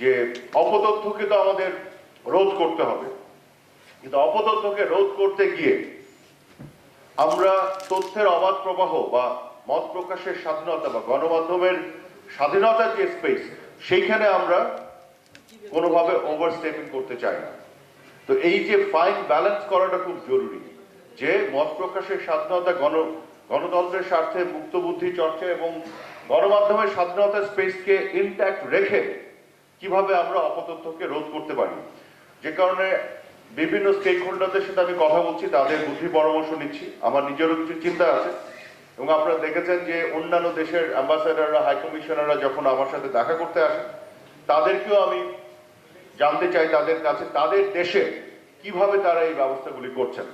যে অপতথ্যকে তো আমাদের রোধ করতে হবে, কিন্তু অপতথ্যকে রোধ করতে গিয়ে আমরা তথ্যের অবাধ প্রবাহ বা মত প্রকাশের স্বাধীনতা বা গণমাধ্যমের স্বাধীনতার যে স্পেস, সেইখানে আমরা কোনোভাবে ওভারস্টেপিং করতে চাই না। তো এই যে ফাইন ব্যালেন্স করাটা খুব জরুরি, যে মত প্রকাশের স্বাধীনতা, গণতন্ত্রের স্বার্থে মুক্ত বুদ্ধি চর্চা এবং গণমাধ্যমের স্বাধীনতার স্পেসকে ইনট্যাক্ট রেখে কিভাবে আমরা অপতথ্যকে রোধ করতে পারি। যে কারণে বিভিন্ন স্টেক হোল্ডারদের সাথে আমি কথা বলছি, তাদের বুদ্ধি পরামর্শ নিচ্ছি, আমার নিজেরও কিছু চিন্তা আছে। এবং আপনারা দেখেছেন যে অন্যান্য দেশের অ্যাম্বাসেডাররা, হাইকমিশনাররা যখন আমার সাথে দেখা করতে আসে, তাদেরকেও আমি জানতে চাই তাদের কাছে তাদের দেশে কিভাবে তারা এই ব্যবস্থাগুলি করছেন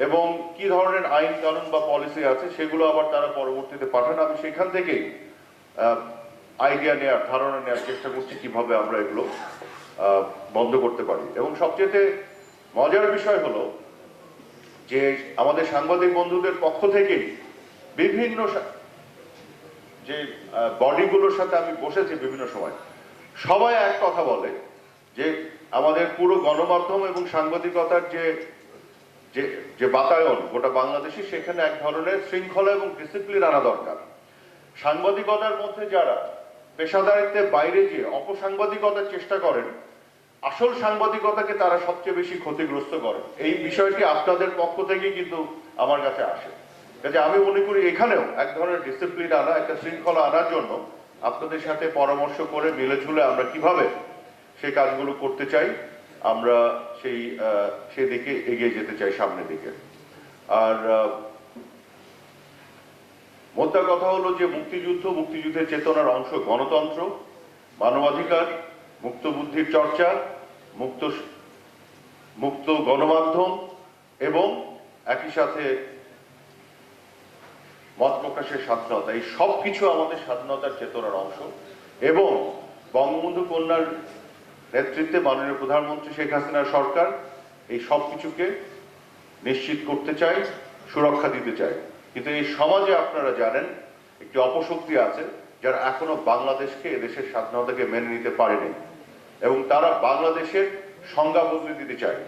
এবং কি ধরনের আইন কানুন বা পলিসি আছে, সেগুলো আবার তারা পরবর্তীতে পাঠান। আমি সেখান থেকেই আইডিয়া নেওয়ার, ধারণা নেওয়ার চেষ্টা করছি কিভাবে আমরা এগুলো বন্ধ করতে পারি। এবং সবচেয়ে মজার বিষয় হলো যে আমাদের সাংবাদিক বন্ধুদের পক্ষ থেকেই বিভিন্ন যে বডিগুলোর সাথে আমি বসেছি বিভিন্ন সময়, সবাই এক কথা বলে যে আমাদের পুরো গণমাধ্যম এবং সাংবাদিকতার যে বাতায়ন গোটা বাংলাদেশে, সেখানে এক ধরনের শৃঙ্খলা এবং ডিসিপ্লিন আনা দরকার। সাংবাদিকতার মধ্যে যারা পেশাদারিত্বের বাইরে যে অপসাংবাদিকতার চেষ্টা করেন, আসল সাংবাদিকতাকে তারা সবচেয়ে বেশি ক্ষতিগ্রস্ত করেন। এই বিষয়টি আপনাদের পক্ষ থেকেই কিন্তু আমার কাছে আসে। কাজে আমি মনে করি এখানেও এক ধরনের ডিসিপ্লিন আনা, একটা শৃঙ্খলা আনার জন্য আপনাদের সাথে পরামর্শ করে মিলে ঝুলে আমরা কিভাবে সেই কাজগুলো করতে চাই, আমরা সেদিকে এগিয়ে যেতে চাই, সামনের দিকে। আর মোদ্দা কথা হলো যে মুক্তিযুদ্ধের চেতনার অংশ গণতন্ত্র, মানবাধিকার, মুক্ত বুদ্ধির চর্চা, মুক্ত গণমাধ্যম এবং একই সাথে মত প্রকাশের স্বাধীনতা, এই সব কিছু আমাদের স্বাধীনতার চেতনার অংশ। এবং বঙ্গবন্ধু কন্যার নেতৃত্বে মাননীয় প্রধানমন্ত্রী শেখ হাসিনার সরকার এই সব কিছুকে নিশ্চিত করতে চায়, সুরক্ষা দিতে চায়। কিন্তু এই সমাজে আপনারা জানেন একটি অপশক্তি আছে যারা এখনো বাংলাদেশকে, এদেশের স্বাধীনতাকে মেনে নিতে পারেনি এবং তারা বাংলাদেশের সংজ্ঞা বদলে দিতে চায়।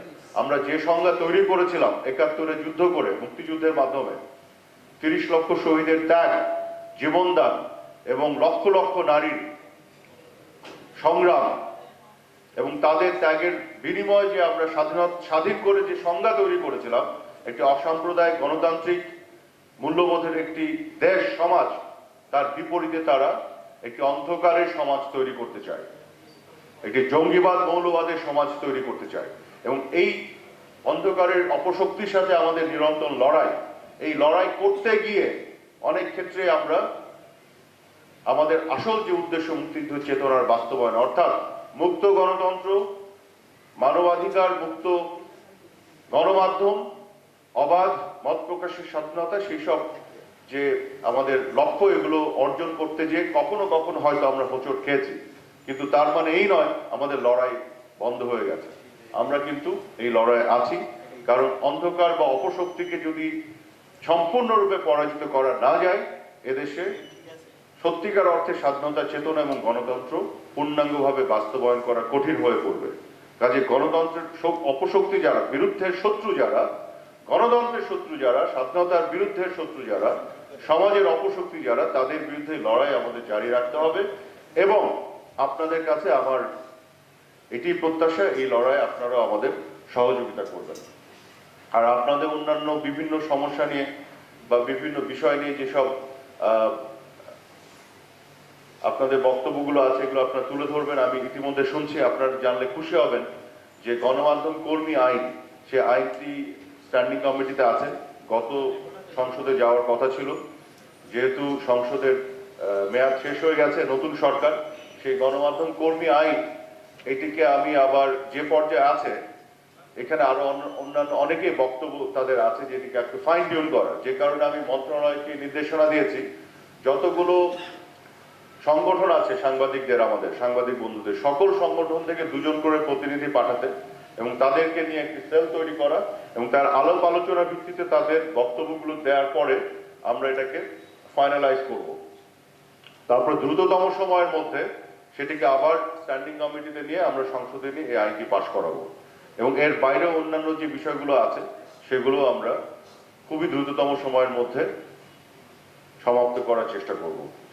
আমরা যে সংজ্ঞা তৈরি করেছিলাম ৭১-এ যুদ্ধ করে, মুক্তিযুদ্ধের মাধ্যমে ৩০ লক্ষ শহীদের ত্যাগ, জীবনদান এবং লক্ষ লক্ষ নারীর সংগ্রাম এবং তাদের ত্যাগের বিনিময়ে যে আমরা স্বাধীন করে যে সংজ্ঞা তৈরি করেছিলাম, একটি অসাম্প্রদায়িক গণতান্ত্রিক মূল্যবোধের একটি দেশ সমাজ, তার বিপরীতে তারা একটি অন্ধকারের সমাজ তৈরি করতে চায়, একটি জঙ্গিবাদ মৌলবাদের সমাজ তৈরি করতে চায়। এবং এই অন্ধকারের অপশক্তির সাথে আমাদের নিরন্তর লড়াই, এই লড়াই করতে গিয়ে অনেক ক্ষেত্রে আমরা আমাদের আসল যে উদ্দেশ্য মুক্তিযুদ্ধ চেতনার বাস্তবায়ন, অর্থাৎ মুক্ত গণতন্ত্র, মানবাধিকার, মুক্ত গণমাধ্যম, অবাধ মত প্রকাশের স্বাধীনতা, সেই সব যে আমাদের লক্ষ্য, এগুলো অর্জন করতে যে কখনো কখনো হয়তো আমরা হোঁচট খেয়েছি, কিন্তু তার মানে এই নয় আমাদের লড়াই বন্ধ হয়ে গেছে। আমরা কিন্তু এই লড়াই আছি, কারণ অন্ধকার বা অপশক্তিকে যদি সম্পূর্ণরূপে পরাজিত করা না যায়, এদেশে সত্যিকার অর্থে স্বাধীনতা চেতনা এবং গণতন্ত্র পূর্ণাঙ্গভাবে বাস্তবায়ন করা কঠিন হয়ে পড়বে। কাজে গণতন্ত্রের অপশক্তি যারা, বিরুদ্ধের শত্রু যারা, গণতন্ত্রের শত্রু যারা, স্বাধীনতার বিরুদ্ধের শত্রু যারা, সমাজের অপশক্তি যারা, তাদের বিরুদ্ধে লড়াই আমাদের জারি রাখতে হবে। এবং আপনাদের কাছে আমার এটি প্রত্যাশা, এই লড়াই আপনারা আমাদের সহযোগিতা করবেন। আর আপনাদের অন্যান্য বিভিন্ন সমস্যা নিয়ে বা বিভিন্ন বিষয় নিয়ে যেসব আপনাদের বক্তব্যগুলো আছে, এগুলো আপনারা তুলে ধরবেন। আমি ইতিমধ্যে শুনছি, আপনারা জানলে খুশি হবেন যে গণমাধ্যম কর্মী আইন, সে আইনটি স্ট্যান্ডিং কমিটিতে আছে, গত সংসদে যাওয়ার কথা ছিল। যেহেতু সংসদের মেয়াদ শেষ হয়ে গেছে, নতুন সরকার, সেই গণমাধ্যম কর্মী আইন, এটিকে আমি আবার যে পর্যায়ে আছে, এখানে আরো অন্যান্য অনেকেই বক্তব্য তাদের আছে যে এটিকে একটু ফাইন টিউন করার, যে কারণে আমি মন্ত্রণালয়কে নির্দেশনা দিয়েছি যতগুলো সংগঠন আছে সাংবাদিকদের, আমাদের সাংবাদিক বন্ধুদের, সকল সংগঠন থেকে 2 জন করে প্রতিনিধি পাঠাতে এবং তাদেরকে নিয়ে একটি সেল তৈরি করা এবং তার আলাপ আলোচনার ভিত্তিতে তাদের বক্তব্যগুলো দেওয়ার পরে আমরা এটাকে ফাইনালাইজ করব। তারপর দ্রুততম সময়ের মধ্যে সেটিকে আবার স্ট্যান্ডিং কমিটিতে নিয়ে আমরা সংসদে নিয়ে এই আইনটি পাশ করাবো এবং এর বাইরে অন্যান্য যে বিষয়গুলো আছে সেগুলো আমরা খুবই দ্রুততম সময়ের মধ্যে সমাপ্ত করার চেষ্টা করব।